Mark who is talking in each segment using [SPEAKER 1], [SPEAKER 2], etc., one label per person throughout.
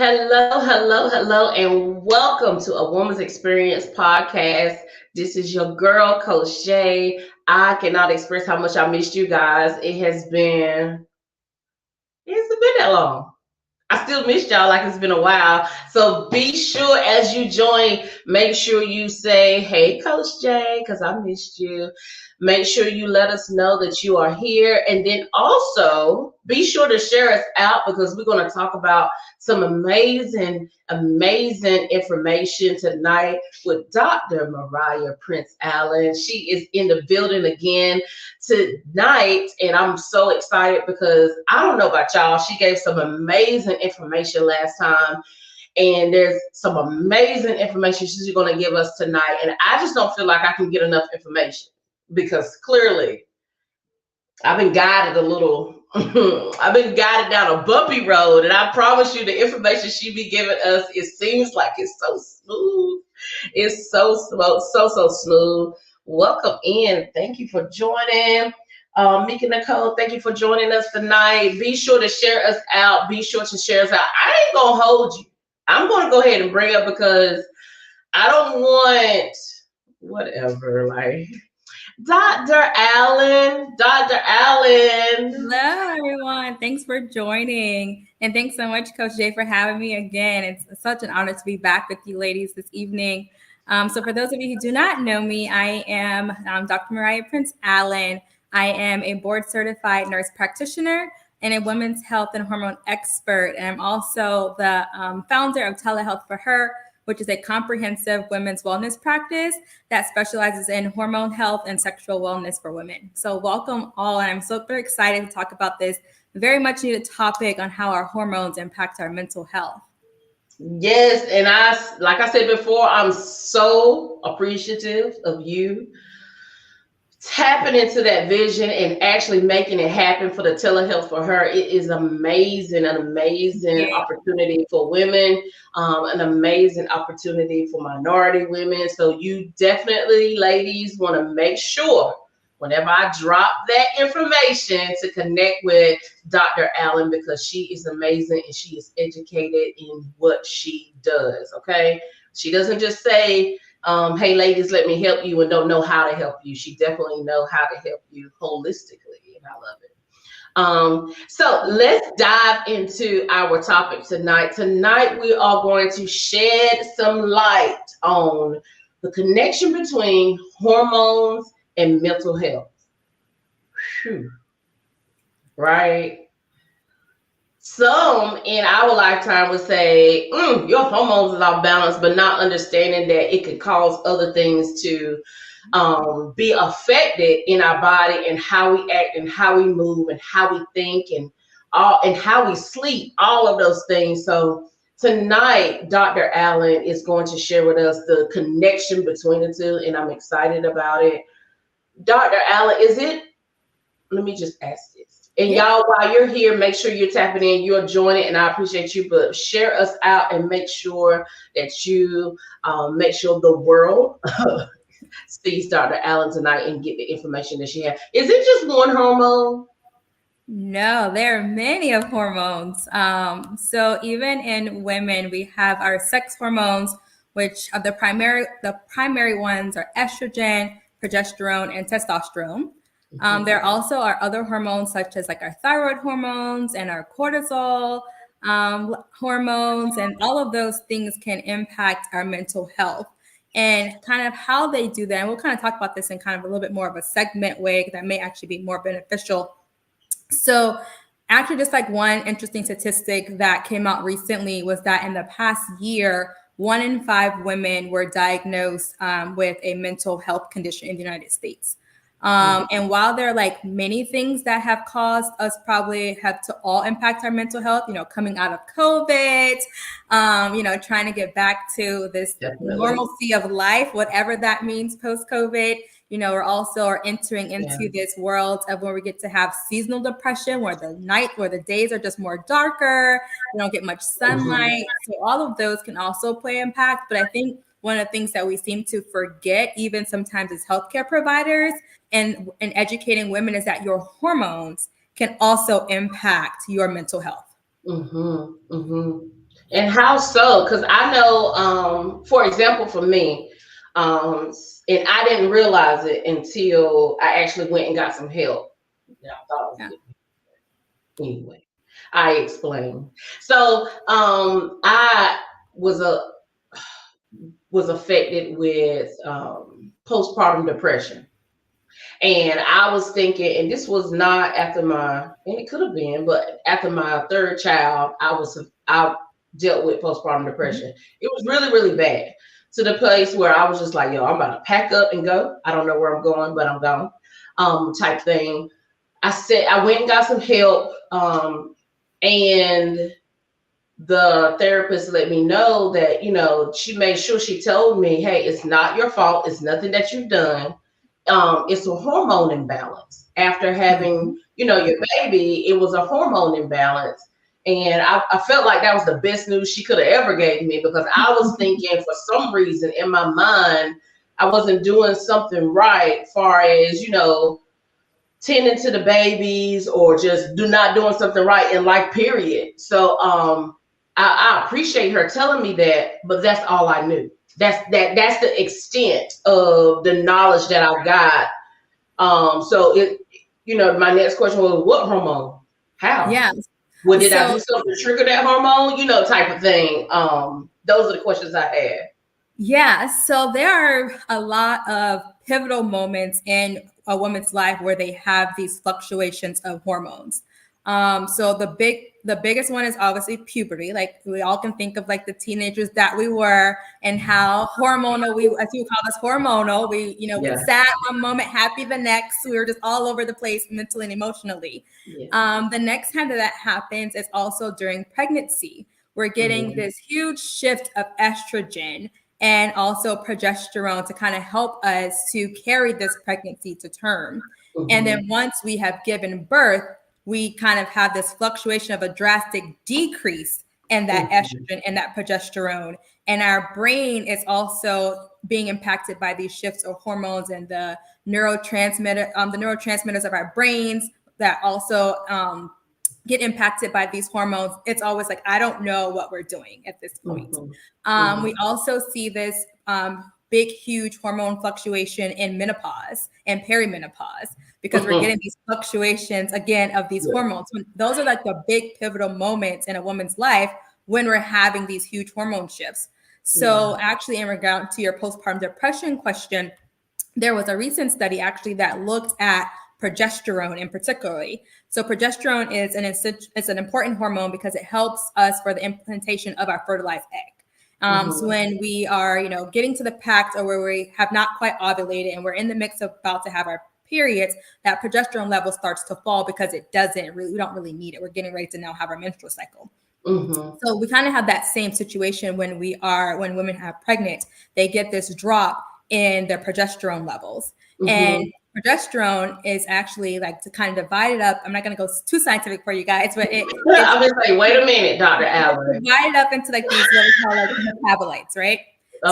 [SPEAKER 1] Hello, hello, hello, and welcome to A Woman's Experience podcast. This is your girl, Coach Jay. I cannot express how much I missed you guys. It's been that long. I still missed y'all like it's been a while. So be sure as you join, make sure you say, hey, Coach Jay, because I missed you. Make sure you let us know that you are here. And then also be sure to share us out because we're going to talk about some amazing information tonight with Dr. Mariah Prince Allen. She is in the building again tonight, and I'm so excited because I don't know about y'all. She gave some amazing information last time, and there's some amazing information she's going to give us tonight. And I just don't feel like I can get enough information because clearly I've been guided a little. I've been guided down a bumpy road, and I promise you, the information she be giving us, it seems like it's so smooth. It's so smooth, so smooth. Welcome in. Thank you for joining. Mika Nicole, thank you for joining us tonight. Be sure to share us out. Be sure to share us out. I ain't gonna hold you. I'm gonna go ahead and bring up because I don't want whatever, like Dr. Allen. Dr. Allen.
[SPEAKER 2] Hello, everyone. Thanks for joining. And thanks so much, Coach Jay, for having me again. It's such an honor to be back with you ladies this evening. So for those of you who do not know me, I am Dr. Mariah Prince Allen. I am a board-certified nurse practitioner and a women's health and hormone expert. And I'm also the founder of Telehealth for Her, which is a comprehensive women's wellness practice that specializes in hormone health and sexual wellness for women. So welcome all, and I'm so very excited to talk about this very much needed topic on how our hormones impact our mental health.
[SPEAKER 1] Yes, and like I said before, I'm so appreciative of you tapping into that vision and actually making it happen for the Telehealth for Her. It is amazing, an amazing opportunity for women, an amazing opportunity for minority women. So you definitely, ladies, want to make sure whenever I drop that information to connect with Dr. Allen because she is amazing and she is educated in what she does, okay? She doesn't just say, hey, ladies, let me help you and don't know how to help you. She definitely know how to help you holistically, and I love it. So let's dive into our topic tonight. Tonight, we are going to shed some light on the connection between hormones and mental health. Whew. Right? Some in our lifetime would say, your hormones is off balance, but not understanding that it could cause other things to be affected in our body and how we act and how we move and how we think and how we sleep, all of those things. So tonight, Dr. Allen is going to share with us the connection between the two, and I'm excited about it. Dr. Allen, let me just ask this. And y'all, while you're here, make sure you're tapping in, you're joining, and I appreciate you, but share us out and make sure that you make sure the world sees Dr. Allen tonight and get the information that she has. Is it just one hormone?
[SPEAKER 2] No, there are many of hormones. So even in women, we have our sex hormones, which are the primary ones are estrogen, progesterone, and testosterone. There also are other hormones such as like our thyroid hormones and our cortisol hormones, and all of those things can impact our mental health and kind of how they do that. And we'll kind of talk about this in kind of a little bit more of a segment way that may actually be more beneficial. So actually, just like one interesting statistic that came out recently was that in the past year, 1 in 5 women were diagnosed with a mental health condition in the United States. And while there are like many things that have caused us probably have to all impact our mental health, coming out of COVID, trying to get back to this normalcy of life, whatever that means post-COVID, we're also entering into this world of where we get to have seasonal depression, where the days are just more darker, we don't get much sunlight. So all of those can also play impact. But I think one of the things that we seem to forget, even sometimes as healthcare providers and educating women, is that your hormones can also impact your mental health.
[SPEAKER 1] And how so? Because I know, for example, for me, and I didn't realize it until I actually went and got some help. Yeah, I thought I was
[SPEAKER 2] Yeah.
[SPEAKER 1] getting anyway. I explained. So, I was a was affected with postpartum depression. And I was thinking, and this was not after my, and it could have been, but after my third child, I dealt with postpartum depression. It was really, really bad, to the place where I was just like, yo, I'm about to pack up and go. I don't know where I'm going, but I'm gone, type thing. I went and got some help, and the therapist let me know that, she made sure she told me, hey, it's not your fault. It's nothing that you've done. It's a hormone imbalance. After
[SPEAKER 2] Mhm.
[SPEAKER 1] having, your baby, it was a hormone imbalance. And I felt like that was the best news she could have ever gave me, because I was thinking for some reason in my mind, I wasn't doing something right, far as, tending to the babies, or just do not doing something right in life, period. So I appreciate her telling me that, but that's all I knew. That's the extent of the knowledge that I got. So my next question was, what hormone? How?
[SPEAKER 2] Yeah.
[SPEAKER 1] What did I
[SPEAKER 2] So
[SPEAKER 1] do something to trigger that hormone? Type of thing. Those are the questions I had.
[SPEAKER 2] yeah, so there are a lot of pivotal moments in a woman's life where they have these fluctuations of hormones. So the biggest one is obviously puberty. Like we all can think of like the teenagers that we were and how hormonal as you call us, hormonal. We,
[SPEAKER 1] Yeah.
[SPEAKER 2] sad one moment, happy the next. We were just all over the place mentally and emotionally.
[SPEAKER 1] Yeah.
[SPEAKER 2] The next time that happens is also during pregnancy. We're getting this huge shift of estrogen and also progesterone to kind of help us to carry this pregnancy to term. And then once we have given birth, we kind of have this fluctuation of a drastic decrease in that estrogen and that progesterone. And our brain is also being impacted by these shifts of hormones and the neurotransmitters of our brains that also get impacted by these hormones. It's always like, I don't know what we're doing at this point. We also see this big, huge hormone fluctuation in menopause and perimenopause, because we're getting these fluctuations again of these hormones. Those are like the big pivotal moments in a woman's life when we're having these huge hormone shifts. So actually, in regard to your postpartum depression question, there was a recent study actually that looked at progesterone in particularly. So progesterone is an important hormone because it helps us for the implantation of our fertilized egg. So when we are, getting to the pact, or where we have not quite ovulated and we're in the mix of about to have our periods, that progesterone level starts to fall because we don't really need it. We're getting ready to now have our menstrual cycle. So we kind of have that same situation when women have pregnant, they get this drop in their progesterone levels. And progesterone is actually, like, to kind of divide it up. I'm not going to go too scientific for you guys, but I'm
[SPEAKER 1] going to say, wait a minute, Dr. Allen.
[SPEAKER 2] Divide it up into like these what we call like metabolites, right?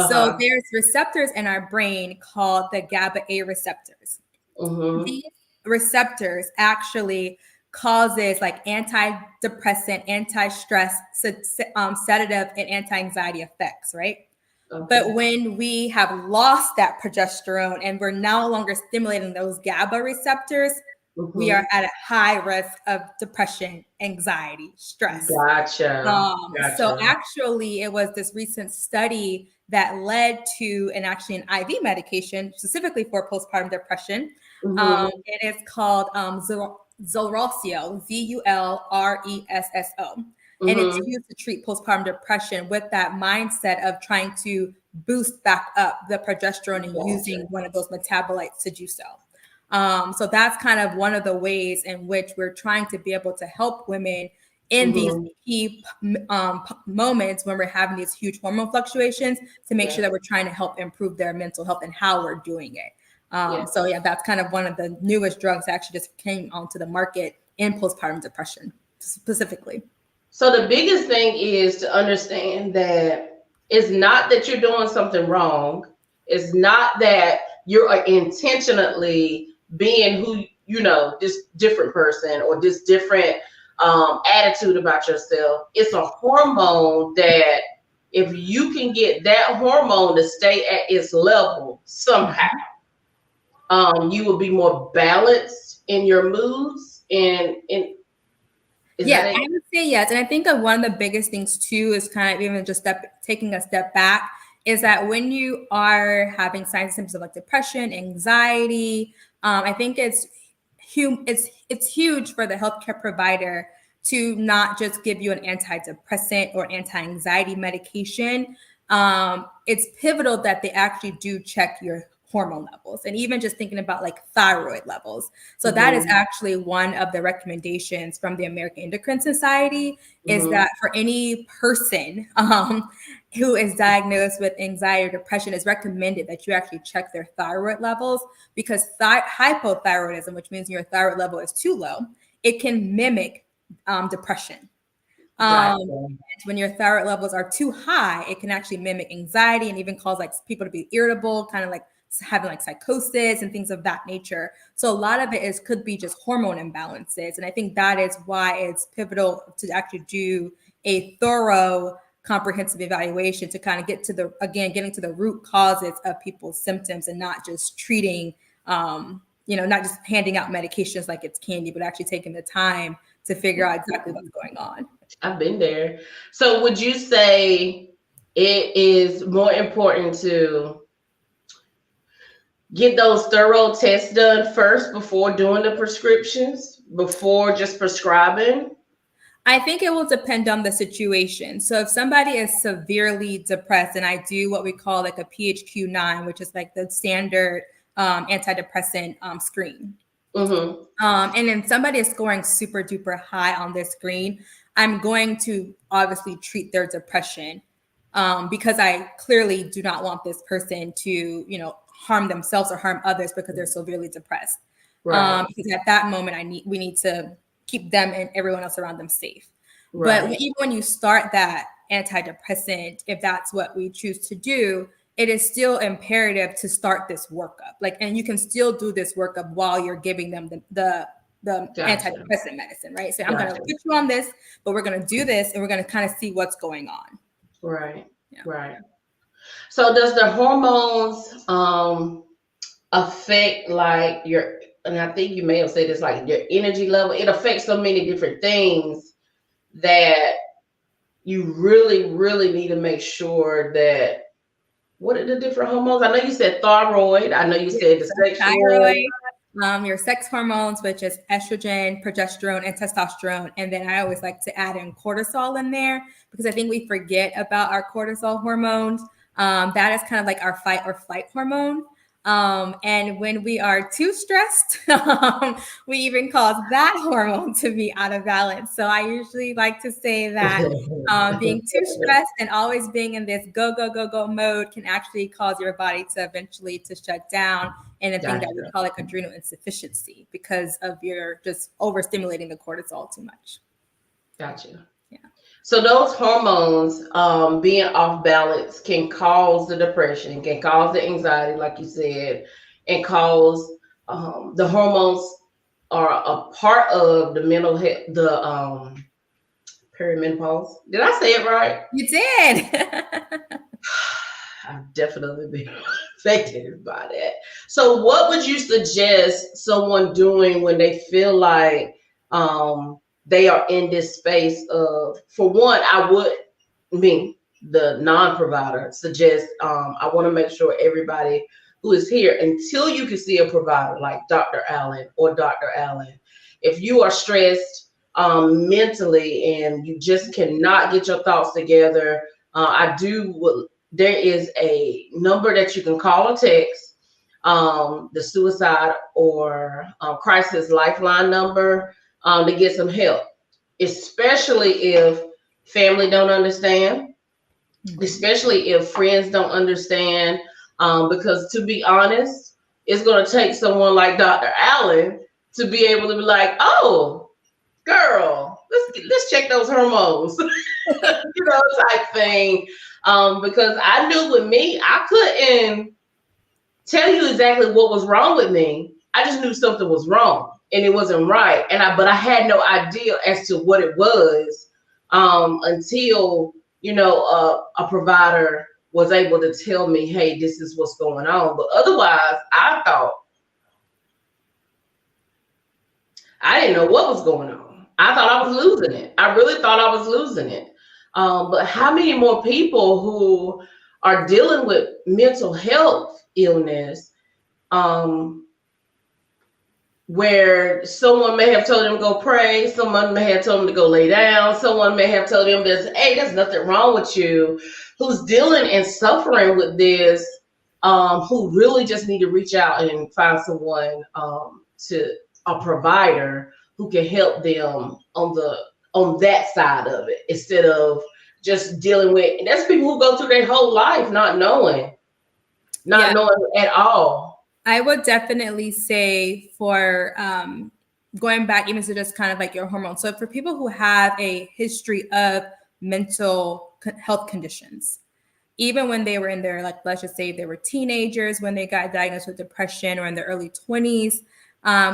[SPEAKER 2] So there's receptors in our brain called the GABA A receptors. These receptors actually causes like antidepressant, anti-stress, sedative, and anti-anxiety effects, right? But when we have lost that progesterone and we're no longer stimulating those GABA receptors, we are at a high risk of depression, anxiety, stress.
[SPEAKER 1] Gotcha.
[SPEAKER 2] So actually, it was this recent study that led to an IV medication specifically for postpartum depression. It is called Zulresso, Zulresso. And it's used to treat postpartum depression with that mindset of trying to boost back up the progesterone and using one of those metabolites to do so. So that's kind of one of the ways in which we're trying to be able to help women in these key moments when we're having these huge hormone fluctuations, to make sure that we're trying to help improve their mental health and how we're doing it. So that's kind of one of the newest drugs that actually just came onto the market in postpartum depression specifically.
[SPEAKER 1] So the biggest thing is to understand that it's not that you're doing something wrong. It's not that you're intentionally being who, this different person or this different attitude about yourself. It's a hormone that if you can get that hormone to stay at its level somehow, you will be more balanced in your moods
[SPEAKER 2] Yeah, I would say yes. And I think that one of the biggest things too is kind of even just taking a step back is that when you are having signs and symptoms of like depression, anxiety, I think it's huge for the healthcare provider to not just give you an antidepressant or anti-anxiety medication. It's pivotal that they actually do check your hormone levels, and even just thinking about like thyroid levels. So that is actually one of the recommendations from the American Endocrine Society is that for any person who is diagnosed with anxiety or depression, is recommended that you actually check their thyroid levels, because hypothyroidism, which means your thyroid level is too low, it can mimic depression. When your thyroid levels are too high, it can actually mimic anxiety and even cause like people to be irritable, kind of like having like psychosis and things of that nature. So a lot of it could be just hormone imbalances. And I think that is why it's pivotal to actually do a thorough comprehensive evaluation to kind of get to getting to the root causes of people's symptoms, and not just treating, not just handing out medications like it's candy, but actually taking the time to figure out exactly what's going on.
[SPEAKER 1] I've been there. So would you say it is more important to get those thorough tests done first before doing the prescriptions, before just prescribing?
[SPEAKER 2] I think it will depend on the situation. So if somebody is severely depressed, and I do what we call like a PHQ-9, which is like the standard antidepressant screen. And then somebody is scoring super duper high on this screen, I'm going to obviously treat their depression because I clearly do not want this person to, harm themselves or harm others because they're severely depressed. Right. Because at that moment, we need to keep them and everyone else around them safe. Right. But even when you start that antidepressant, if that's what we choose to do, it is still imperative to start this workup. And you can still do this workup while you're giving them the antidepressant medicine, right? So I'm going to put you on this, but we're going to do this, and we're going to kind of see what's going on.
[SPEAKER 1] Right. Yeah. Right. So does the hormones affect like and I think you may have said it's like your energy level? It affects so many different things that you really, really need to make sure that. What are the different hormones? I know you said thyroid. I know you said the sexual.
[SPEAKER 2] Thyroid, your sex hormones, which is estrogen, progesterone, and testosterone. And then I always like to add in cortisol in there because I think we forget about our cortisol hormones. That is kind of like our fight or flight hormone. And when we are too stressed, we even cause that hormone to be out of balance. So I usually like to say that being too stressed and always being in this go, go, go, go mode can actually cause your body to eventually to shut down, and a thing that we call like adrenal insufficiency because of your just overstimulating the cortisol too much.
[SPEAKER 1] Gotcha. Yeah. So those hormones being off balance can cause the depression, can cause the anxiety, like you said, and cause the hormones are a part of the mental health, the perimenopause. Did I say it right?
[SPEAKER 2] You did.
[SPEAKER 1] I've definitely been affected by that. So what would you suggest someone doing when they feel like they are in this space of, for one, the non-provider, suggest I want to make sure everybody who is here, until you can see a provider like Dr. Allen or Dr. Allen, if you are stressed mentally and you just cannot get your thoughts together, there is a number that you can call or text, the suicide or crisis lifeline number, to get some help, especially if family don't understand, especially if friends don't understand, because to be honest, it's going to take someone like Dr. Allen to be able to be like, oh, girl, let's check those hormones, type thing. Because I knew with me, I couldn't tell you exactly what was wrong with me. I just knew something was wrong. and it wasn't right. But I had no idea as to what it was until, a provider was able to tell me, hey, this is what's going on. But otherwise, I thought, I didn't know what was going on. I thought I was losing it. I really thought I was losing it. But how many more people who are dealing with mental health illness, where someone may have told them to go pray, someone may have told them to go lay down, someone may have told them this, hey, there's nothing wrong with you, who's dealing and suffering with this, who really just need to reach out and find someone, a provider who can help them on that side of it, instead of just dealing with, and that's people who go through their whole life not knowing at all.
[SPEAKER 2] I would definitely say for going back even to just kind of like your hormones. So for people who have a history of mental health conditions, even when they were in their, like, let's just say they were teenagers, when they got diagnosed with depression, or in their early 20s,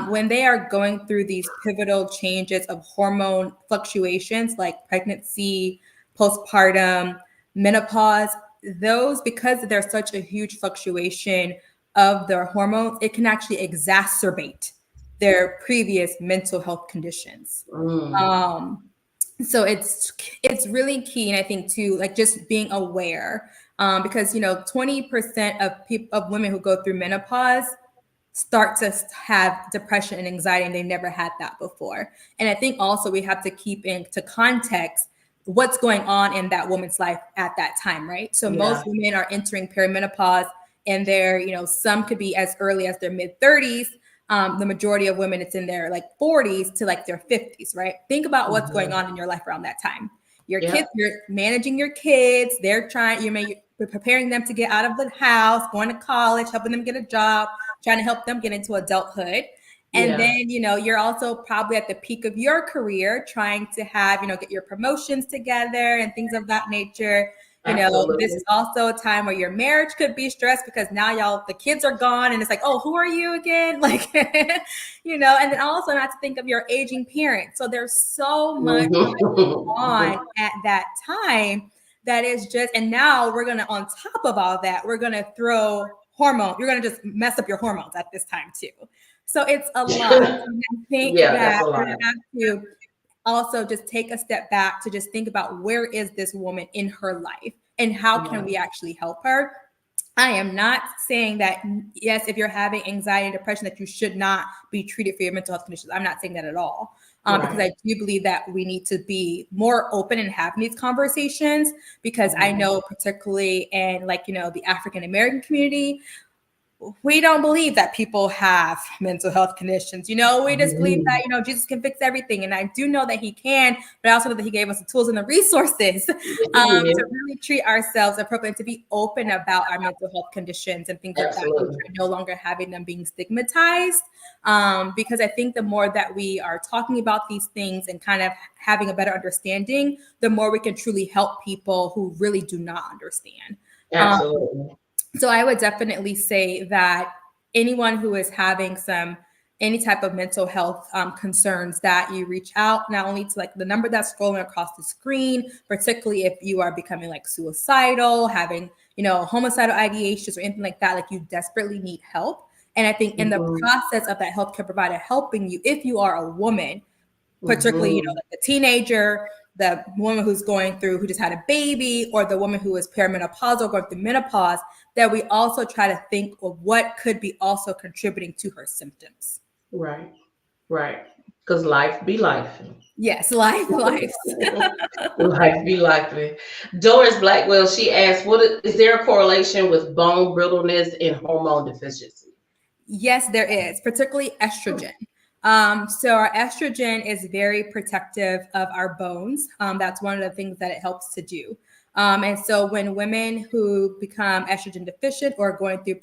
[SPEAKER 2] when they are going through these pivotal changes of hormone fluctuations like pregnancy, postpartum, menopause, those, because there's such a huge fluctuation of their hormones, it can actually exacerbate their previous mental health conditions. So it's really key, and I think too, like, just being aware, because 20% of women who go through menopause start to have depression and anxiety, and they never had that before. And I think also we have to keep into context what's going on in that woman's life at that time, right? So most women are entering perimenopause, and they're, some could be as early as their mid 30s. The majority of women, it's in their like 40s to like their 50s, right? Think about what's going on in your life around that time. Your kids, you're managing your kids. You're preparing them to get out of the house, going to college, helping them get a job, trying to help them get into adulthood. And then, you're also probably at the peak of your career, trying to have, get your promotions together and things of that nature. This is also a time where your marriage could be stressed, because now the kids are gone, and it's like, oh, who are you again? Like, and then also not to think of your aging parents. So there's so much going on at that time that is just, and now we're going to, on top of all that, we're going to throw hormones. You're going to just mess up your hormones at this time too. So it's a lot. I think that we're going to have to also just take a step back to just think about, where is this woman in her life and how can we actually help her? I am not saying that, yes, if you're having anxiety and depression, that you should not be treated for your mental health conditions. I'm not saying that at all. Because I do believe that we need to be more open and having these conversations, because I know particularly in the African American community, we don't believe that people have mental health conditions. We just believe that, Jesus can fix everything. And I do know that he can, but I also know that he gave us the tools and the resources to really treat ourselves appropriately, to be open about our mental health conditions and things like that, no longer having them being stigmatized. Because I think the more that we are talking about these things and kind of having a better understanding, the more we can truly help people who really do not understand.
[SPEAKER 1] Absolutely.
[SPEAKER 2] So I would definitely say that anyone who is having any type of mental health concerns, that you reach out not only to the number that's scrolling across the screen, particularly if you are becoming suicidal, having, homicidal ideations or anything like that, you desperately need help. And I think in the process of that healthcare provider helping you, if you are a woman, particularly, a teenager, the woman who just had a baby, or the woman who is perimenopausal, going through menopause, that we also try to think of what could be also contributing to her symptoms.
[SPEAKER 1] Right. Because life be life.
[SPEAKER 2] Yes, life. Life
[SPEAKER 1] be life. Doris Blackwell, she asked, is there a correlation with bone brittleness and hormone deficiency?
[SPEAKER 2] Yes, there is, particularly estrogen. So our estrogen is very protective of our bones. That's one of the things that it helps to do. And so when women who become estrogen deficient or going through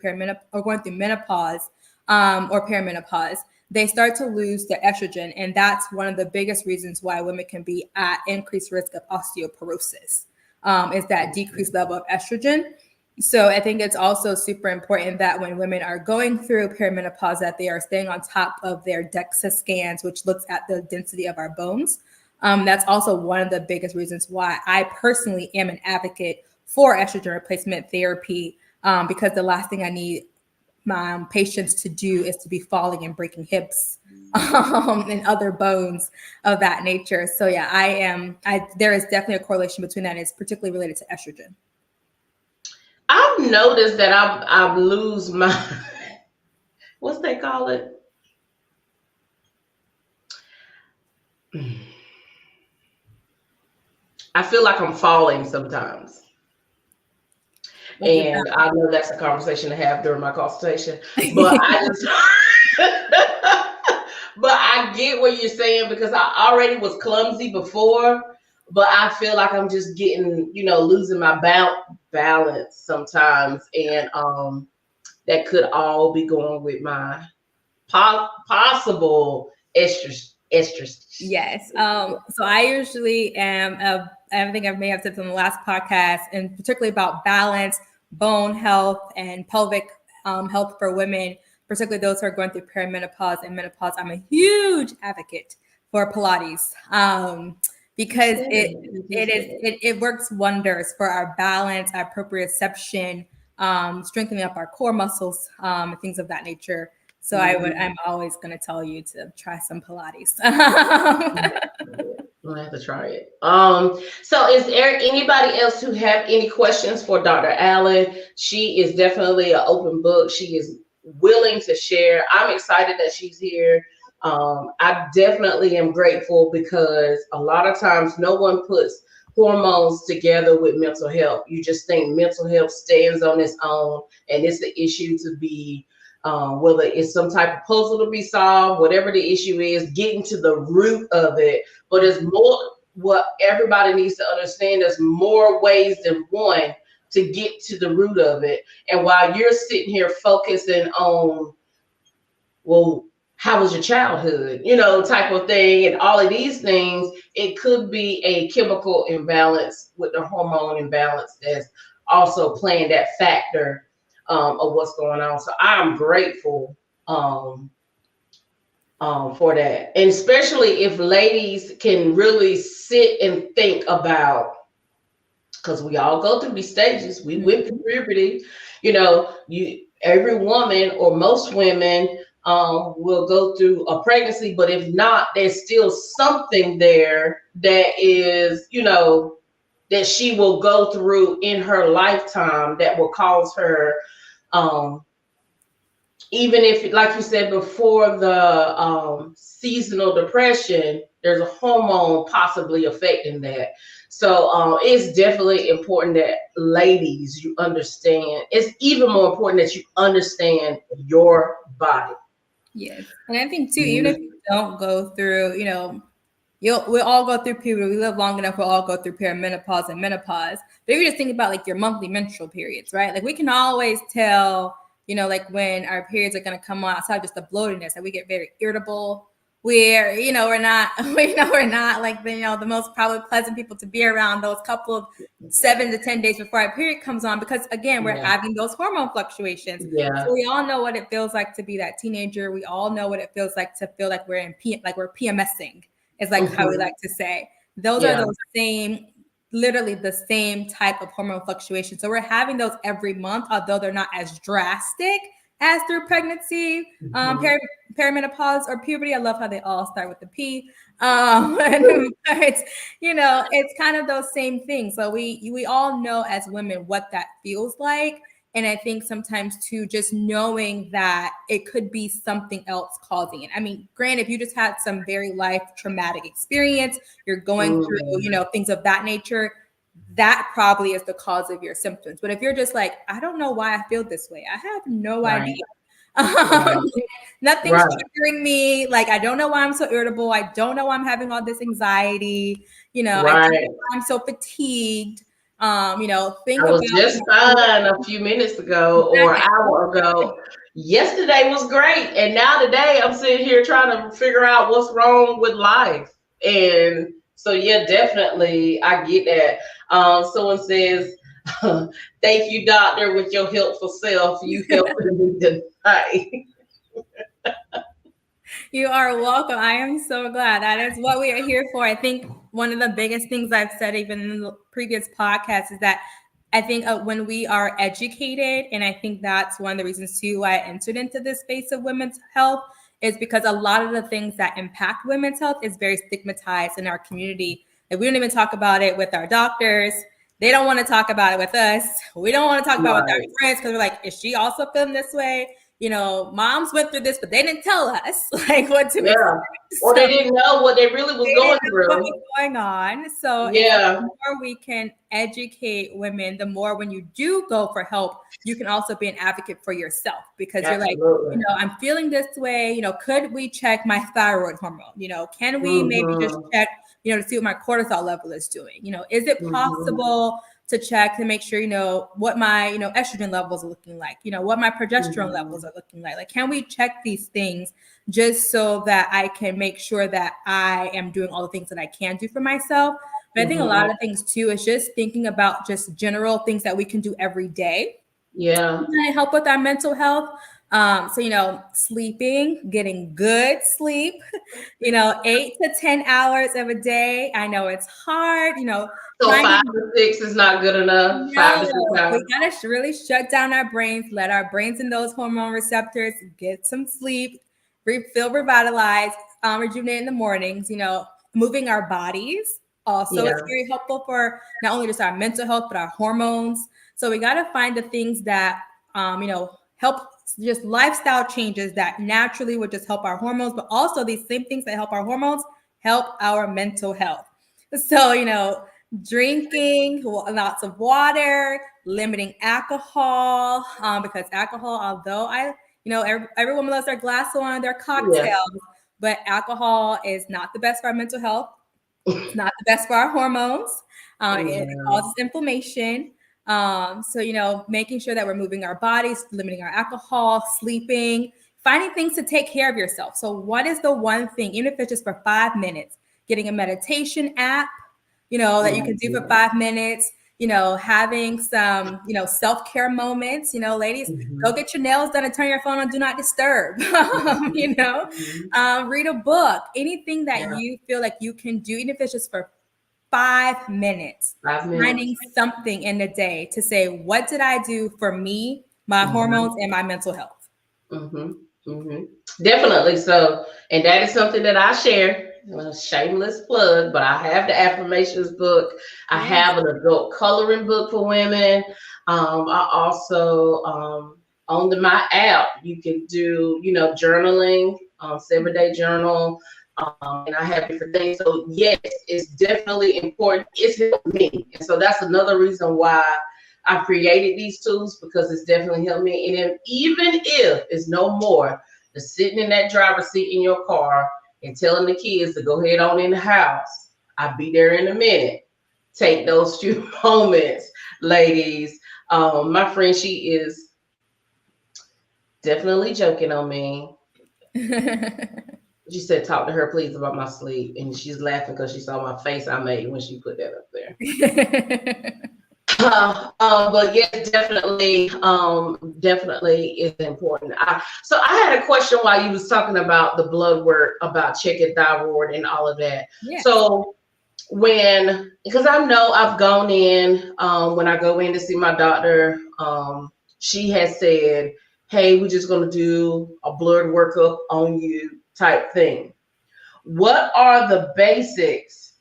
[SPEAKER 2] menopause or perimenopause, they start to lose their estrogen. And that's one of the biggest reasons why women can be at increased risk of osteoporosis, is that decreased level of estrogen. So I think it's also super important that when women are going through perimenopause, that they are staying on top of their DEXA scans, which looks at the density of our bones. That's also one of the biggest reasons why I personally am an advocate for estrogen replacement therapy, because the last thing I need my patients to do is to be falling and breaking hips and other bones of that nature. So yeah, there is definitely a correlation between that, and it's particularly related to estrogen.
[SPEAKER 1] I've noticed that I lose my what's they call it? I feel like I'm falling sometimes. And I know that's a conversation to have during my consultation, but I just but I get what you're saying, because I already was clumsy before, but I feel like I'm just getting, losing my balance sometimes, and that could all be going with my possible estrus.
[SPEAKER 2] Yes. So I usually am. I think I may have said on the last podcast, and particularly about balance, bone health, and pelvic health for women, particularly those who are going through perimenopause and menopause. I'm a huge advocate for Pilates, because it works wonders for our balance, our proprioception, strengthening up our core muscles, things of that nature. So I'm always going to tell you to try some Pilates.
[SPEAKER 1] I'll have to try it. So is there anybody else who have any questions for Dr. Allen? She is definitely an open book. She is willing to share. I'm excited that she's here. I definitely am grateful, because a lot of times no one puts hormones together with mental health. You just think mental health stands on its own, and it's the issue to be whether it's some type of puzzle to be solved, whatever the issue is, getting to the root of it. But it's more, what everybody needs to understand, there's more ways than one to get to the root of it. And while you're sitting here focusing on, well, how was your childhood, type of thing, and all of these things, it could be a chemical imbalance with the hormone imbalance that's also playing that factor of what's going on. So I'm grateful for that. And especially if ladies can really sit and think about, because we all go through these stages. We went through puberty. Every woman, or most women, will go through a pregnancy, but if not, there's still something there that is, that she will go through in her lifetime that will cause her, even if, like you said before, the seasonal depression, there's a hormone possibly affecting that. So it's definitely important that, ladies, you understand. It's even more important that you understand your body.
[SPEAKER 2] Yes. And I think too, even if you don't go through, we'll all go through puberty. We live long enough, we'll all go through perimenopause and menopause. But if you just think about like your monthly menstrual periods, right? Like we can always tell, like when our periods are going to come on, outside just the bloatedness, that we get very irritable. We're not like the most probably pleasant people to be around those couple of 7 to 10 days before our period comes on, because again, we're having those hormone fluctuations.
[SPEAKER 1] Yeah.
[SPEAKER 2] So we all know what it feels like to be that teenager. We all know what it feels like to feel like we're PMSing, is like how we like to say. Those are those literally the same type of hormone fluctuation. So we're having those every month, although they're not as drastic as through pregnancy, perimenopause, or puberty. I love how they all start with the P. It's kind of those same things. So we all know as women what that feels like. And I think sometimes too, just knowing that it could be something else causing it. I mean, granted, if you just had some very life traumatic experience, you're going through, things of that nature, that probably is the cause of your symptoms. But if you're just like, I don't know why I feel this way, I have no idea. Nothing's triggering me. Like, I don't know why I'm so irritable. I don't know why I'm having all this anxiety. I don't know why I'm so fatigued. I was
[SPEAKER 1] just fine a few minutes ago or an hour ago. Yesterday was great, and now today I'm sitting here trying to figure out what's wrong with life. And so, yeah, definitely, I get that. Someone says, Thank you, doctor, with your helpful self. You helping me tonight.
[SPEAKER 2] You are welcome. I am so glad. That is what we are here for. I think one of the biggest things I've said, even in the previous podcast, is that I think when we are educated, and I think that's one of the reasons too why I entered into this space of women's health, is because a lot of the things that impact women's health is very stigmatized in our community. Like, we don't even talk about it with our doctors. They don't want to talk about it with us. We don't want to talk about it with our friends because we're like, is she also feeling this way? You know, moms went through this, but they didn't tell us like what to expect.
[SPEAKER 1] Or they didn't know what they really was going through.
[SPEAKER 2] What was going on. So the more we can educate women, the more when you do go for help, you can also be an advocate for yourself, because you're like, you know, I'm feeling this way. You know, could we check my thyroid hormone? You know, can we maybe just check, you know, to see what my cortisol level is doing? You know, is it possible to check to make sure, you know, what my, you know, estrogen levels are looking like, you know, what my progesterone levels are looking like. Like, can we check these things just so that I can make sure that I am doing all the things that I can do for myself? But I think a lot of things too is just thinking about just general things that we can do every day. Yeah. To help with our mental health. So, you know, sleeping, getting good sleep, you know, 8 to 10 hours of a day. I know it's hard, you know.
[SPEAKER 1] So 5 to 6 is not good enough.
[SPEAKER 2] No,
[SPEAKER 1] 5 to 6 hours.
[SPEAKER 2] We gotta really shut down our brains, let our brains and those hormone receptors get some sleep, feel revitalized, rejuvenate in the mornings, you know, moving our bodies. Also, it's very helpful for not only just our mental health, but our hormones. So we got to find the things that, you know, help, just lifestyle changes that naturally would just help our hormones, but also these same things that help our hormones help our mental health. So, you know, drinking lots of water, limiting alcohol, because alcohol, although you know, every woman loves their glass of wine, their cocktails, but alcohol is not the best for our mental health. It's not the best for our hormones. It causes inflammation. So, you know, making sure that we're moving our bodies, limiting our alcohol, sleeping, finding things to take care of yourself. So what is the one thing, even if it's just for 5 minutes, getting a meditation app, you know, that you can do for 5 minutes, you know, having some, you know, self-care moments, you know, ladies, go get your nails done and turn your phone on Do Not Disturb, you know, read a book, anything that you feel like you can do, even if it's just for 5 minutes, finding something in the day to say, what did I do for me, my hormones, and my mental health?
[SPEAKER 1] Definitely. So, and that is something that I share. A shameless plug, but I have the affirmations book. I have an adult coloring book for women. I also on my app, you can do, you know, journaling, 7-day journal, and I have different things. So yes, it's definitely important. It's helped me, and so that's another reason why I created these tools, because it's definitely helped me. And even if it's no more than sitting in that driver's seat in your car and telling the kids to go ahead on in the house, I'll be there in a minute. Take those few moments, ladies. My friend, she is definitely joking on me. She said, talk to her, please, about my sleep. And she's laughing because she saw my face I made when she put that up there. But yes, definitely is important. So I had a question while you was talking about the blood work, about checking thyroid and all of that. So because I know I've gone in, when I go in to see my doctor, she has said, hey, we're just going to do a blood workup on you type thing. What are the basics?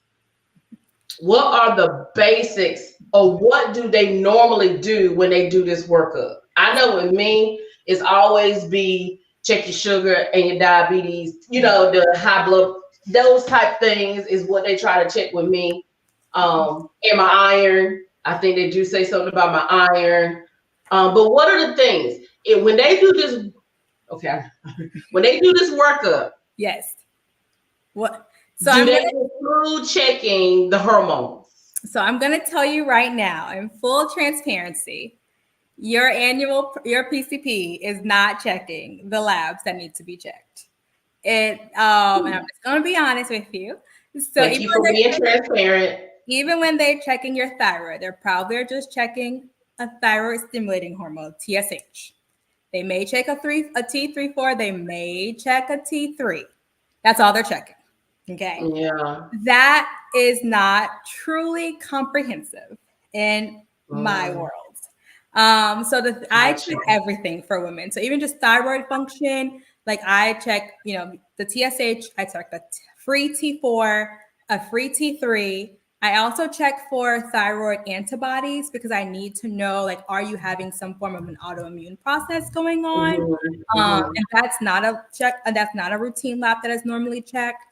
[SPEAKER 1] Or what do they normally do when they do this workup? I know with me, it's always be check your sugar and your diabetes, you know, the high blood, those type things is what they try to check with me. And my iron, I think they do say something about my iron. But what are the things? When they do this, when they do this workup,
[SPEAKER 2] what?
[SPEAKER 1] So do they include checking the hormones?
[SPEAKER 2] So I'm going to tell you right now, in full transparency, your PCP is not checking the labs that need to be checked. And I'm just going to be honest with you. So
[SPEAKER 1] thank you for being transparent.
[SPEAKER 2] even when they're checking your thyroid, they're probably just checking a thyroid stimulating hormone, TSH. They may check a T3/4. They may check a T3. That's all they're checking. Okay.
[SPEAKER 1] Yeah.
[SPEAKER 2] That is not truly comprehensive in my world. I check everything for women. So even just thyroid function, like I check, the TSH, I check the free T4, a free T3. I also check for thyroid antibodies because I need to know, like, are you having some form of an autoimmune process going on? And that's not a check. That's not a routine lab that is normally checked.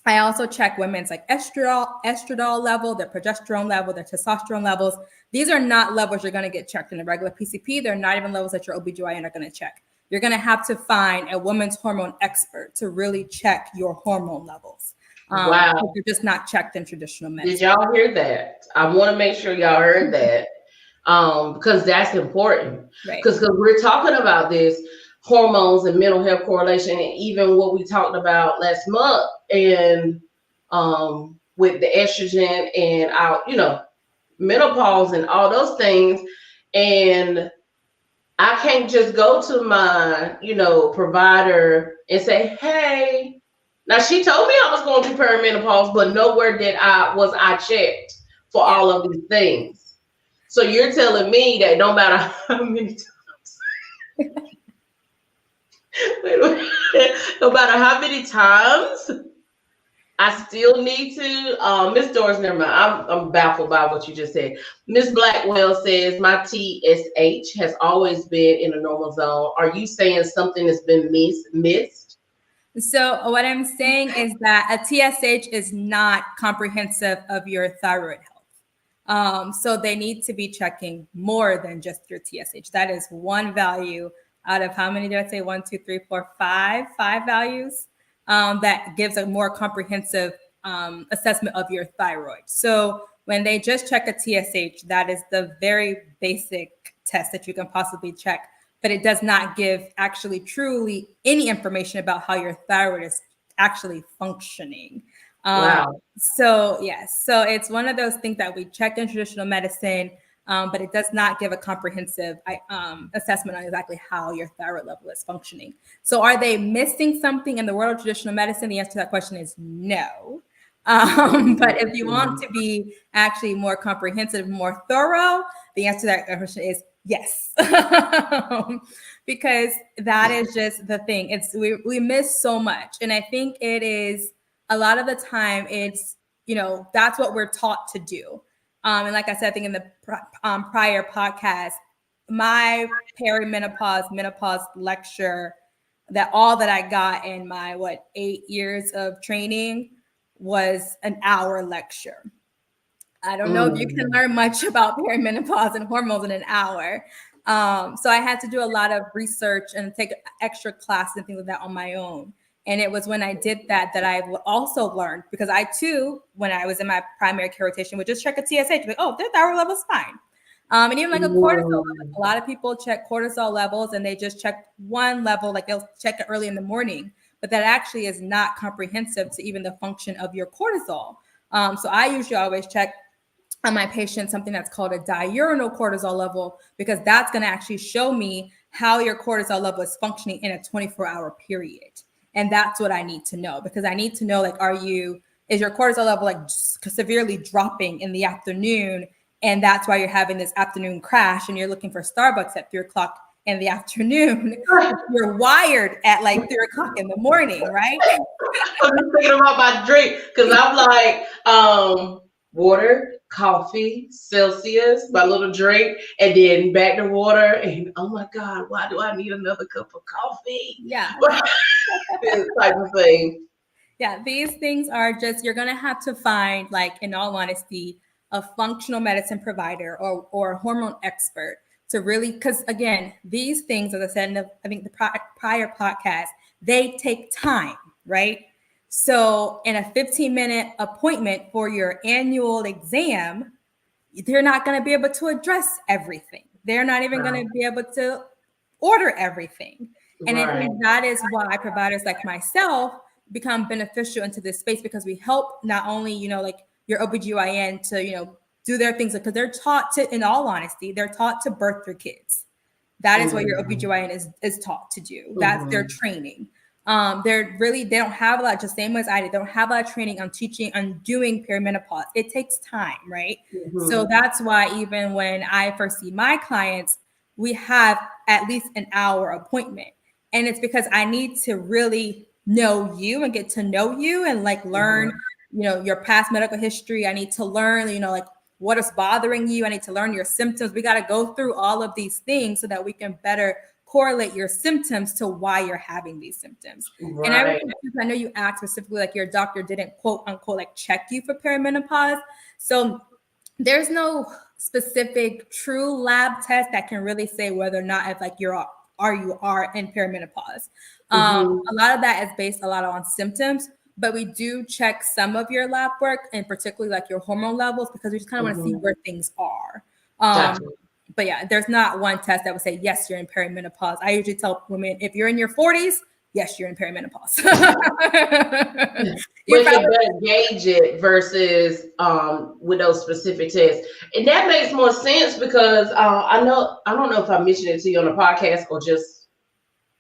[SPEAKER 2] I also check women's like estradiol level, their progesterone level, their testosterone levels. These are not levels you're going to get checked in a regular PCP. They're not even levels that your OBGYN are going to check. You're going to have to find a women's hormone expert to really check your hormone levels.
[SPEAKER 1] Wow.
[SPEAKER 2] You're just not checked in traditional medicine.
[SPEAKER 1] Did y'all hear that? I want to make sure y'all heard that because that's important. Because we're talking about this hormones and mental health correlation, and even what we talked about last month, and with the estrogen and our, menopause and all those things. And I can't just go to my, provider and say, hey, now she told me I was going through perimenopause, but nowhere I checked for all of these things. So you're telling me that no matter how many times, no matter how many times I still need to, Miss Doris, never mind. I'm baffled by what you just said. Miss Blackwell says my TSH has always been in a normal zone. Are you saying something has been missed?
[SPEAKER 2] So what I'm saying is that a TSH is not comprehensive of your thyroid health. So they need to be checking more than just your TSH. That is one value out of how many did I say? 1, 2, 3, 4, 5 values that gives a more comprehensive assessment of your thyroid. So when they just check a TSH, that is the very basic test that you can possibly check, but it does not give actually truly any information about how your thyroid is actually functioning.
[SPEAKER 1] Wow.
[SPEAKER 2] So it's one of those things that we check in traditional medicine, but it does not give a comprehensive assessment on exactly how your thyroid level is functioning. So are they missing something in the world of traditional medicine? The answer to that question is no. But if you want to be actually more comprehensive, more thorough, the answer to that question is yes. Because that is just the thing. We miss so much. And I think it is a lot of the time it's, that's what we're taught to do. And like I said, I think in the prior podcast, my menopause lecture, that I got in my 8 years of training was an hour lecture. I don't know if you can learn much about perimenopause and hormones in an hour. So I had to do a lot of research and take extra classes and things like that on my own. And it was when I did that I also learned, because I too, when I was in my primary care rotation, would just check a TSH, like, oh, their thyroid level's fine. And even like a cortisol level. A lot of people check cortisol levels and they just check one level, like they'll check it early in the morning, but that actually is not comprehensive to even the function of your cortisol. So I usually always check on my patients something that's called a diurnal cortisol level, because that's going to actually show me how your cortisol level is functioning in a 24-hour period. And that's what I need to know, because I need to know, like, is your cortisol level like severely dropping in the afternoon? And that's why you're having this afternoon crash and you're looking for Starbucks at 3:00 in the afternoon. You're wired at like 3:00 in the morning, right?
[SPEAKER 1] I'm just thinking about my drink, because I'm like, water, coffee, Celsius, my little drink, and then back to water. And oh my God, why do I need another cup of coffee?
[SPEAKER 2] Yeah.
[SPEAKER 1] This type of thing.
[SPEAKER 2] Yeah, these things are just, you're going to have to find, like, in all honesty, a functional medicine provider or a hormone expert to really, because again, these things, as I said in the prior podcast, they take time, right? So in a 15-minute appointment for your annual exam, they're not going to be able to address everything. They're not even going to be able to order everything. And I think that is why providers like myself become beneficial into this space, because we help not only, like your OBGYN to, do their things, because they're taught to, in all honesty, they're taught to birth their kids. That is what your OBGYN is taught to do. That's their training. They don't have a lot, just same as I did, they don't have a lot of training on doing perimenopause. It takes time, right? So that's why even when I first see my clients, we have at least an hour appointment. And it's because I need to really know you and get to know you and like learn, your past medical history. I need to learn, like what is bothering you. I need to learn your symptoms. We got to go through all of these things so that we can better correlate your symptoms to why you're having these symptoms.
[SPEAKER 1] Right.
[SPEAKER 2] And I know you asked specifically, like your doctor didn't quote unquote like check you for perimenopause. So there's no specific true lab test that can really say whether or not if like you are in perimenopause. A lot of that is based a lot on symptoms, but we do check some of your lab work, and particularly like your hormone levels, because we just kind of want to see where things are.
[SPEAKER 1] Gotcha.
[SPEAKER 2] But yeah, there's not one test that would say, yes, you're in perimenopause. I usually tell women, if you're in your 40s, yes, you're in perimenopause.
[SPEAKER 1] You better gauge it versus with those specific tests. And that makes more sense because I don't know if I mentioned it to you on the podcast or just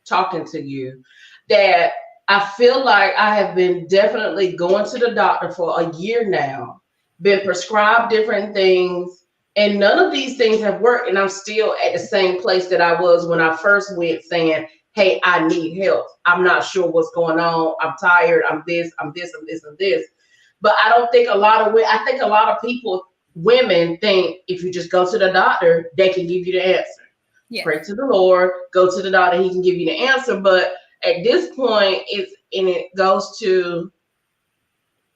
[SPEAKER 1] talking to you, that I feel like I have been definitely going to the doctor for a year now, been prescribed different things, and none of these things have worked. And I'm still at the same place that I was when I first went, saying, hey, I need help. I'm not sure what's going on. I'm tired. I'm this. But I don't think I think a lot of women think if you just go to the doctor, they can give you the answer. Yes. Pray to the Lord, go to the doctor, he can give you the answer. But at this point, it goes to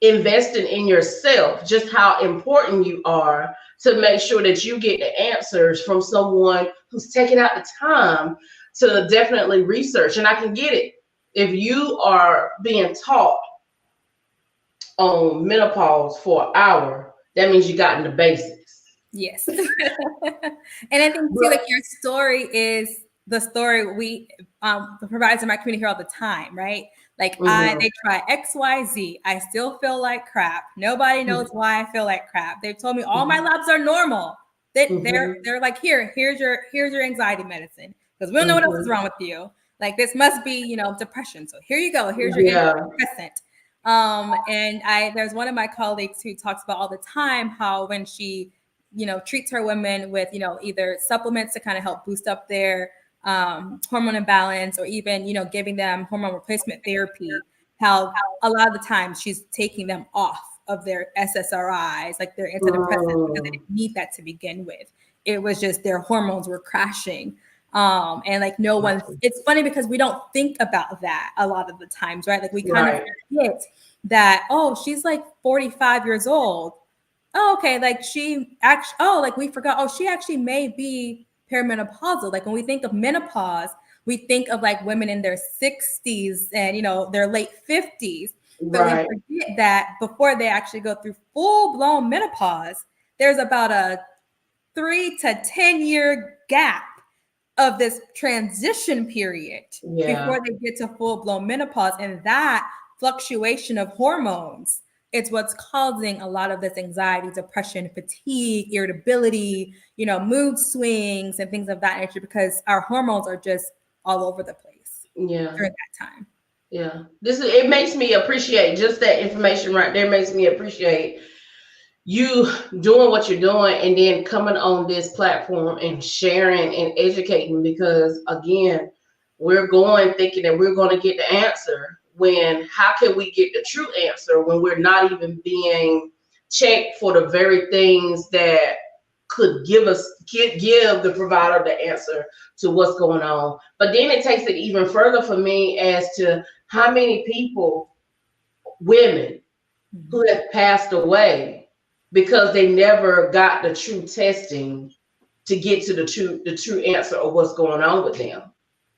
[SPEAKER 1] investing in yourself, just how important you are to make sure that you get the answers from someone who's taking out the time to definitely research. And I can get it. If you are being taught on menopause for an hour, that means you gotten the basics.
[SPEAKER 2] Yes. And I think too, like your story is the story we the providers in my community hear all the time, right? Like they try X, Y, Z. I still feel like crap. Nobody knows why I feel like crap. They've told me all my labs are normal. They're like, here's your anxiety medicine, because we don't know what else is wrong with you. Like this must be, depression. So here you go. Here's your antidepressant. And there's one of my colleagues who talks about all the time how when she, treats her women with, either supplements to kind of help boost up their hormone imbalance, or even, giving them hormone replacement therapy, how a lot of the time she's taking them off of their SSRIs, like their antidepressants, because they didn't need that to begin with. It was just their hormones were crashing. And like no one, it's funny because we don't think about that a lot of the times, right? Like we kind of forget that, oh, she's like 45 years old. Oh, okay. Like she actually, we forgot, she actually may be perimenopausal. Like when we think of menopause, we think of like women in their 60s and, their late 50s. But we forget that before they actually go through full-blown menopause, there's about a 3 to 10 year gap of this transition period before they get to full-blown menopause. And that fluctuation of hormones, it's what's causing a lot of this anxiety, depression, fatigue, irritability, mood swings and things of that nature, because our hormones are just all over the place during that time.
[SPEAKER 1] Yeah. It makes me appreciate just that information right there, makes me appreciate you doing what you're doing and then coming on this platform and sharing and educating, because again, we're going thinking that we're going to get the answer, when how can we get the true answer when we're not even being checked for the very things that could give the provider the answer to what's going on. But then it takes it even further for me as to how many women who have passed away because they never got the true testing to get to the true answer of what's going on with them.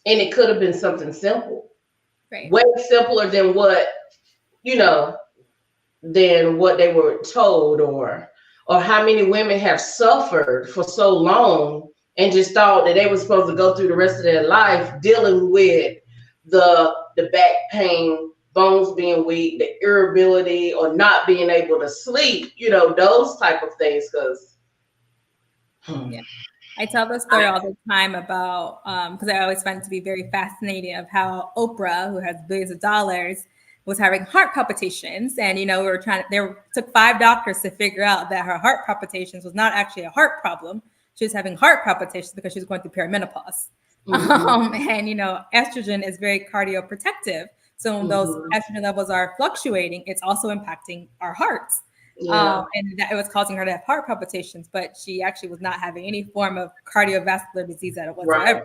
[SPEAKER 1] And it could have been something simple. Right. Way simpler than what they were told, or how many women have suffered for so long and just thought that they were supposed to go through the rest of their life dealing with the back pain bones being weak, the irritability, or not being able to sleep, those type of things. Because
[SPEAKER 2] yeah. I tell the story all the time about, because I always find it to be very fascinating of how Oprah, who has billions of dollars, was having heart palpitations. And, took 5 doctors to figure out that her heart palpitations was not actually a heart problem. She was having heart palpitations because she was going through perimenopause. Mm-hmm. And, estrogen is very cardioprotective. So when those estrogen levels are fluctuating, it's also impacting our hearts. Yeah. And that it was causing her to have heart palpitations, but she actually was not having any form of cardiovascular disease at it whatsoever. Right.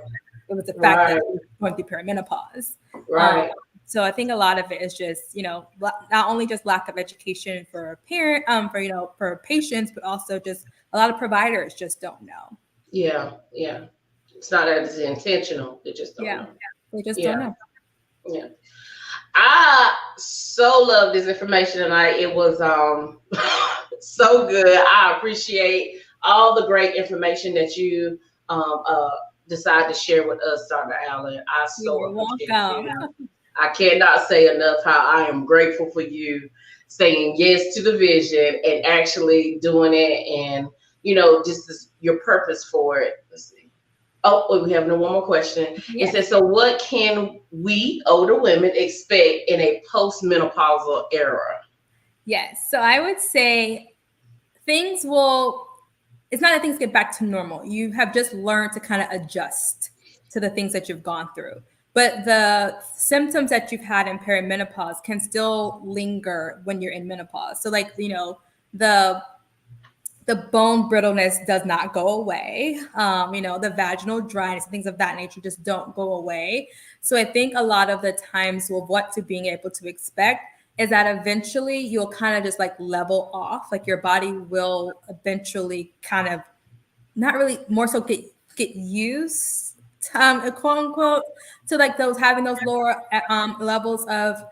[SPEAKER 2] It was the fact that she was going through perimenopause. Right. So I think a lot of it is just, not only just lack of education for a parent, for patients, but also just a lot of providers just don't know.
[SPEAKER 1] Yeah. Yeah. It's not that it's intentional. They just don't know.
[SPEAKER 2] They just don't know.
[SPEAKER 1] Yeah. I so love this information tonight. It was so good. I appreciate all the great information that you decided to share with us, Dr. Allen. I so appreciate it. I cannot say enough how I am grateful for you saying yes to the vision and actually doing it, and just your purpose for it. Let's see. Oh, we have one more question. Yes. It says, so what can we older women expect in a postmenopausal era?
[SPEAKER 2] Yes. So I would say it's not that things get back to normal. You have just learned to kind of adjust to the things that you've gone through. But the symptoms that you've had in perimenopause can still linger when you're in menopause. So the bone brittleness does not go away. The vaginal dryness and things of that nature just don't go away. So I think a lot of the times what to being able to expect is that eventually you'll kind of just level off. Your body will eventually kind of not really more so get used, quote unquote, to those having those lower levels of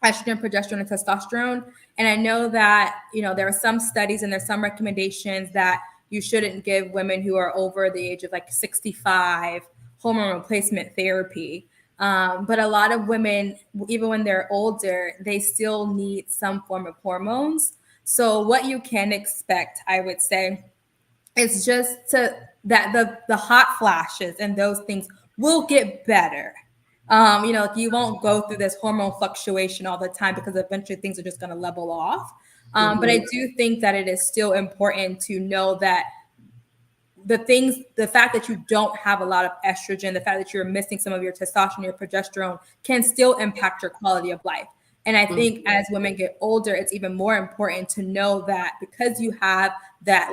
[SPEAKER 2] estrogen, progesterone, and testosterone. And I know that, there are some studies and there's some recommendations that you shouldn't give women who are over the age of 65 hormone replacement therapy. But a lot of women, even when they're older, they still need some form of hormones. So what you can expect, I would say, is just that the hot flashes and those things will get better. You won't go through this hormone fluctuation all the time because eventually things are just going to level off. But I do think that it is still important to know that the fact that you don't have a lot of estrogen, the fact that you're missing some of your testosterone, your progesterone can still impact your quality of life. And I think as women get older, it's even more important to know that because you have that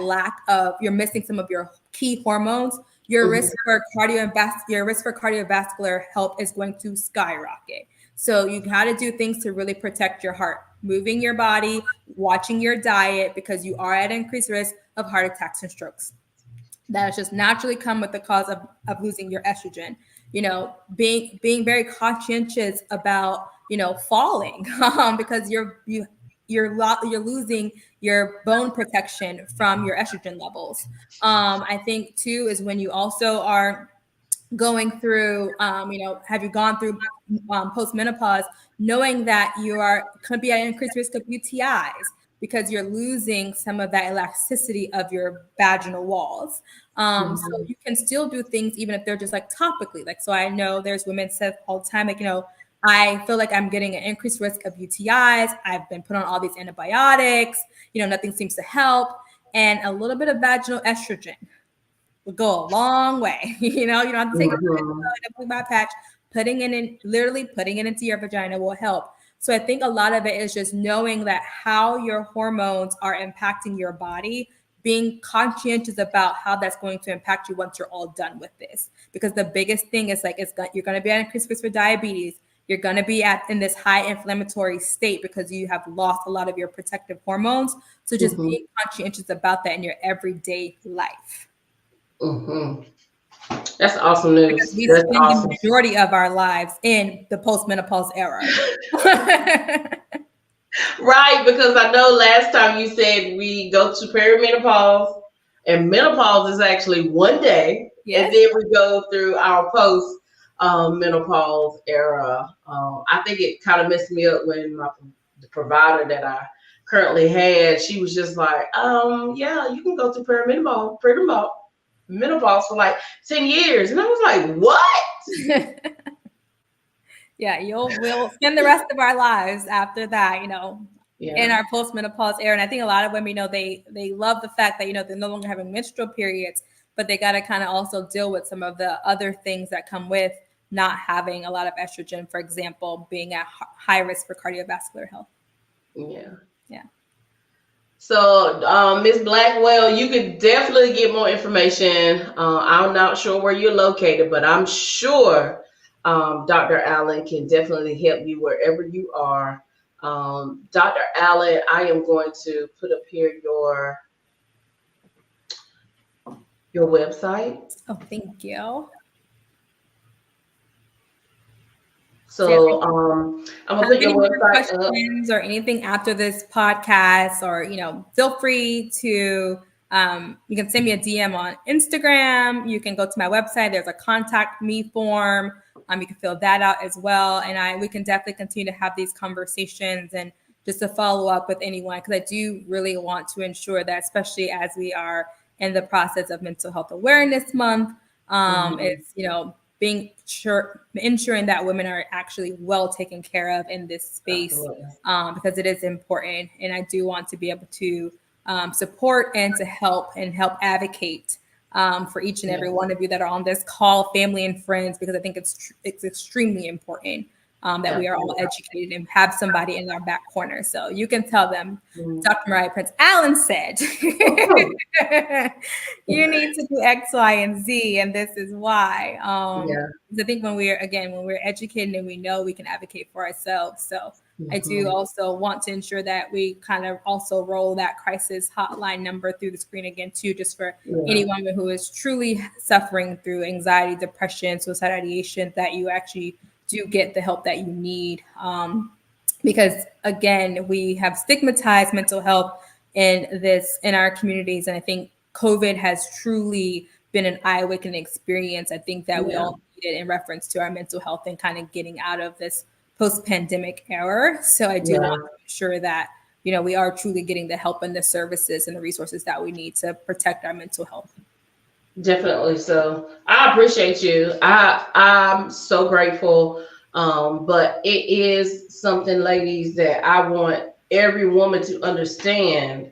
[SPEAKER 2] you're missing some of your key hormones, your risk for cardiovascular health is going to skyrocket. So you got to do things to really protect your heart, moving your body, watching your diet, because you are at increased risk of heart attacks and strokes. That has just naturally come with the cause of losing your estrogen. Being very conscientious about falling because you're losing your bone protection from your estrogen levels. I think too is when you also are going through, have you gone through postmenopause, knowing that you are going to be at increased risk of UTIs because you're losing some of that elasticity of your vaginal walls. So you can still do things even if they're just topically. So I know there's women say all the time, I feel like I'm getting an increased risk of UTIs. I've been put on all these antibiotics. Nothing seems to help. And a little bit of vaginal estrogen would go a long way. You don't have to take a patch. Literally putting it into your vagina will help. So I think a lot of it is just knowing that how your hormones are impacting your body, being conscientious about how that's going to impact you once you're all done with this. Because the biggest thing is you're going to be at increased risk for diabetes. You're going to be in this high inflammatory state because you have lost a lot of your protective hormones. So just being conscientious about that in your everyday life.
[SPEAKER 1] That's awesome news.
[SPEAKER 2] Because we spend the majority of our lives in the postmenopause era.
[SPEAKER 1] Right, because I know last time you said we go to perimenopause, and menopause is actually one day, and then we go through our post menopause era. I think it kind of messed me up when the provider that I currently had, she was just like, yeah, you can go through menopause for like 10 years. And I was like, what?
[SPEAKER 2] Yeah, we'll spend the rest of our lives after that, in our postmenopause era. And I think a lot of women, they love the fact that, they're no longer having menstrual periods, but they got to kind of also deal with some of the other things that come with not having a lot of estrogen, for example, being at high risk for cardiovascular health.
[SPEAKER 1] Yeah.
[SPEAKER 2] Yeah.
[SPEAKER 1] So, Ms. Blackwell, you could definitely get more information. I'm not sure where you're located, but I'm sure Dr. Allen can definitely help you wherever you are. Dr. Allen, I am going to put up here your website.
[SPEAKER 2] Oh, thank you.
[SPEAKER 1] So I'm gonna put your website up.
[SPEAKER 2] Questions or anything after this podcast, or feel free to you can send me a DM on Instagram. You can go to my website. There's a contact me form. You can fill that out as well, and we can definitely continue to have these conversations and just to follow up with anyone, because I do really want to ensure that, especially as we are in the process of Mental Health Awareness Month, it's ensuring that women are actually well taken care of in this space, because it is important. And I do want to be able to support and to help advocate for each and every one of you that are on this call, family and friends, because I think it's extremely important that we are all educated and have somebody in our back corner. So you can tell them, Dr. Mariah Prince Allen said, you need to do X, Y, and Z, and this is why. I think when we're educated and we know, we can advocate for ourselves. So I do also want to ensure that we kind of also roll that crisis hotline number through the screen again too, just for anyone who is truly suffering through anxiety, depression, suicidal ideation, that you actually do get the help that you need. Because again, we have stigmatized mental health in our communities. And I think COVID has truly been an eye-awakening experience. I think that we all needed in reference to our mental health and kind of getting out of this post-pandemic era. So I do want to ensure that, we are truly getting the help and the services and the resources that we need to protect our mental health.
[SPEAKER 1] Definitely. So I appreciate you. I'm so grateful. But it is something, ladies, that I want every woman to understand.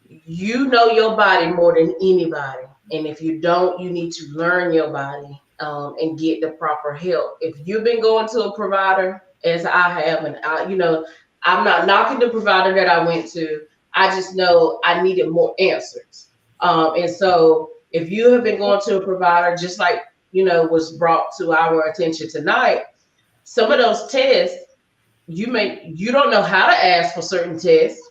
[SPEAKER 1] You know your body more than anybody. And if you don't, you need to learn your body and get the proper help. If you've been going to a provider, as I have, and I'm not knocking the provider that I went to. I just know I needed more answers. And so if you have been going to a provider, just like, was brought to our attention tonight, some of those tests, you don't know how to ask for certain tests,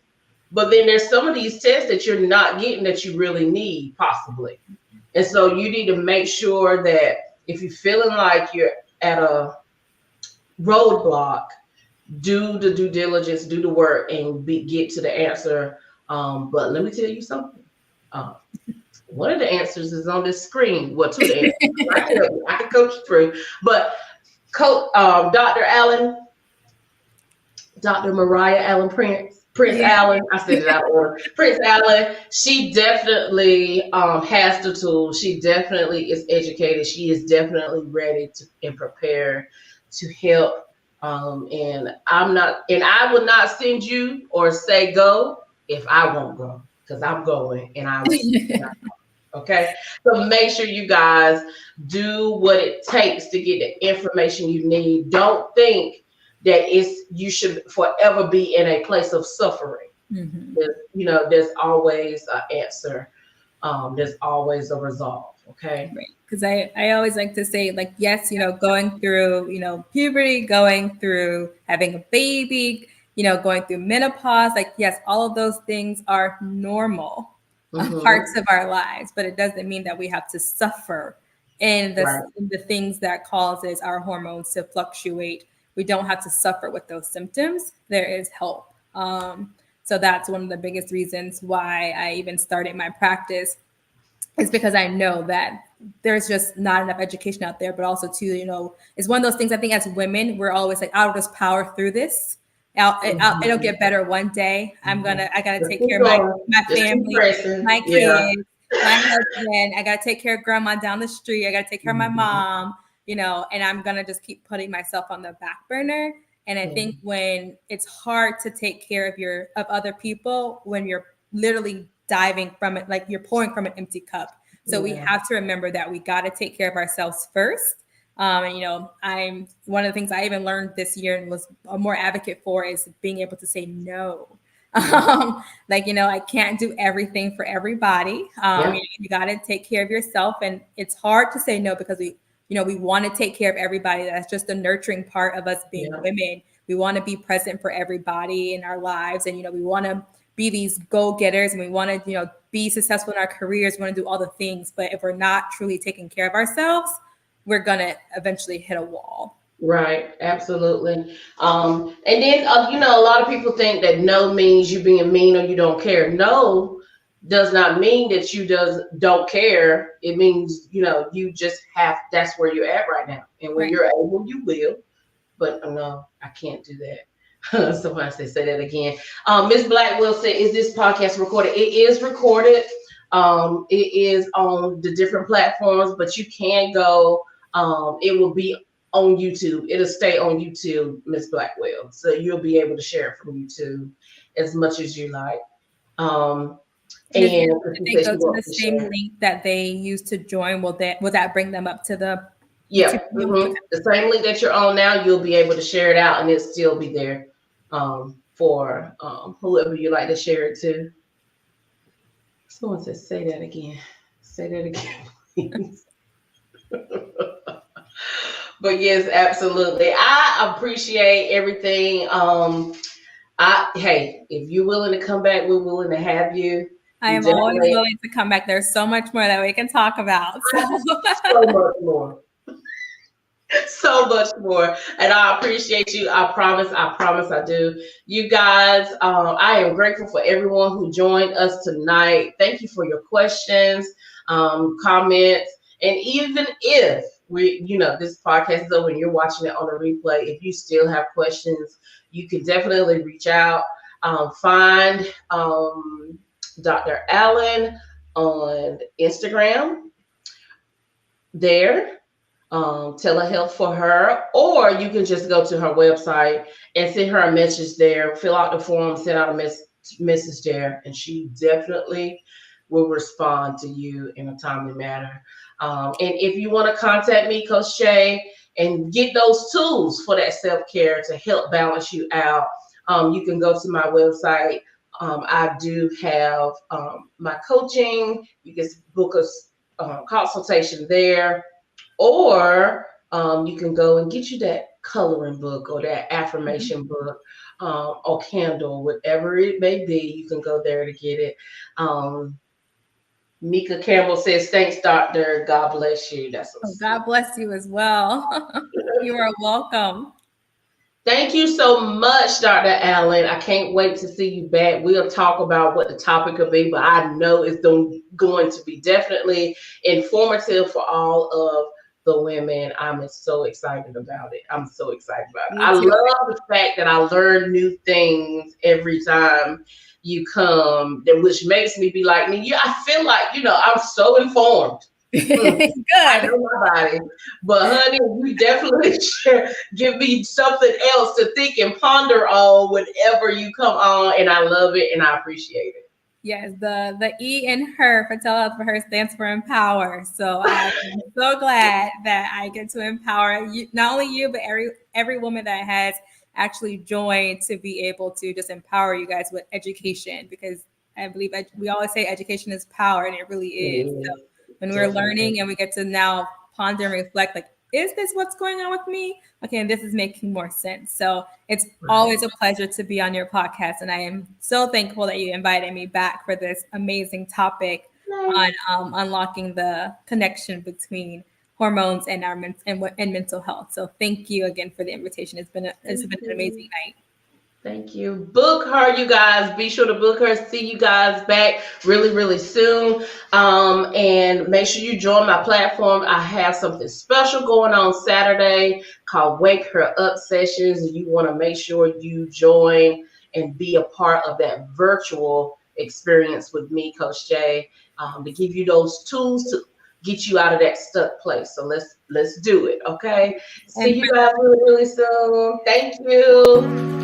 [SPEAKER 1] but then there's some of these tests that you're not getting that you really need, possibly. And so you need to make sure that if you're feeling like you're at a roadblock, do the due diligence, do the work, and get to the answer. But let me tell you something. One of the answers is on this screen. Well, two of the answers. I can coach you through. But Dr. Allen, Dr. Mariah Allen Prince Allen, I said it out of order. Prince Allen, she definitely has the tools. She definitely is educated. She is definitely ready and prepared to help. And I will not send you or say go if I won't go, because I'm going and I will. Okay, so make sure you guys do what it takes to get the information you need. Don't think that you should forever be in a place of suffering. There's always an answer. There's always a resolve. Okay.
[SPEAKER 2] Right. Because I always like to say, like, yes, going through, puberty, going through having a baby, going through menopause, like, yes, all of those things are normal parts of our lives, but it doesn't mean that we have to suffer in the things that causes our hormones to fluctuate. We don't have to suffer with those symptoms. There is help. So that's one of the biggest reasons why I even started my practice is because I know that there's just not enough education out there, but also too, it's one of those things. I think as women, we're always like, I'll just power through this. It'll get better one day. I gotta
[SPEAKER 1] Just
[SPEAKER 2] take
[SPEAKER 1] keep
[SPEAKER 2] care of my
[SPEAKER 1] going. Just keep
[SPEAKER 2] family,
[SPEAKER 1] pressing.
[SPEAKER 2] my
[SPEAKER 1] Yeah.
[SPEAKER 2] kids, my husband. I gotta take care of grandma down the street. I gotta take care of my mom, and I'm gonna just keep putting myself on the back burner. And I think when it's hard to take care of other people when you're literally diving from it, like you're pouring from an empty cup. So we have to remember that we got to take care of ourselves first. I'm one of the things I even learned this year and was a more advocate for is being able to say no. I can't do everything for everybody. You got to take care of yourself, and it's hard to say no because we want to take care of everybody. That's just the nurturing part of us being women. We want to be present for everybody in our lives, and we want to be these go-getters, and we want to be successful in our careers. We want to do all the things, but if we're not truly taking care of ourselves, we're gonna eventually hit a wall.
[SPEAKER 1] Right, absolutely. And then a lot of people think that no means you being mean or you don't care. No does not mean that you don't care. It means you just have. That's where you're at right now, and when you're able, you will. But no, I can't do that. Somebody say that again. Miss Blackwell said, "Is this podcast recorded?" It is recorded. It is on the different platforms, but you can go. It will be on YouTube. It'll stay on YouTube, Miss Blackwell. So you'll be able to share it from YouTube as much as you like.
[SPEAKER 2] And if they go to the same link that they used to join, will that bring them up to the
[SPEAKER 1] YouTube? The same link that you're on now, you'll be able to share it out, and it'll still be there for whoever you like to share it to. Someone said, "Say that again. Say that again, please." But yes, absolutely. I appreciate everything. Hey, if you're willing to come back, we're willing to have you.
[SPEAKER 2] I am always willing to come back. There's so much more that we can talk about.
[SPEAKER 1] So much more. So much more. And I appreciate you. I promise I do. You guys, I am grateful for everyone who joined us tonight. Thank you for your questions, comments, and even if this podcast is over and you're watching it on a replay, if you still have questions, you can definitely reach out. Find Dr. Allen on Instagram there. Telehealth for her, or you can just go to her website and send her a message there, fill out the form, send out a message there, and she definitely will respond to you in a timely manner. And if you want to contact me, Coach Shay, and get those tools for that self-care to help balance you out, you can go to my website. I do have my coaching. You can book a consultation there. Or you can go and get you that coloring book or that affirmation book or candle, whatever it may be. You can go there to get it. Mika Campbell says, "Thanks, doctor. God bless you."
[SPEAKER 2] God bless you as well. You are welcome.
[SPEAKER 1] Thank you so much, Dr. Allen. I can't wait to see you back. We'll talk about what the topic will be, but I know it's going to be definitely informative for all of the women. I'm so excited about it. I love the fact that I learn new things every time you come, which makes me be like, I feel like, I'm so informed.
[SPEAKER 2] Good.
[SPEAKER 1] I know my body, but honey, you definitely give me something else to think and ponder on whenever you come on, and I love it and I appreciate it.
[SPEAKER 2] Yes, the E in her for telehealth for her stands for empower. So I'm so glad that I get to empower you, not only you, but every woman that has actually joined to be able to just empower you guys with education, because I believe we always say education is power, and it really is. So when we're learning and we get to now ponder and reflect, like, is this what's going on with me? Okay, and this is making more sense. So it's always a pleasure to be on your podcast, and I am so thankful that you invited me back for this amazing topic on unlocking the connection between hormones and and mental health. So thank you again for the invitation. It's been an amazing night.
[SPEAKER 1] Thank you. Book her, you guys. Be sure to book her. See you guys back really, really soon. And make sure you join my platform. I have something special going on Saturday called Wake Her Up Sessions. And you want to make sure you join and be a part of that virtual experience with me, Coach Jay, to give you those tools to get you out of that stuck place. So let's do it. Okay. See
[SPEAKER 2] And
[SPEAKER 1] you guys really, really soon. Thank you.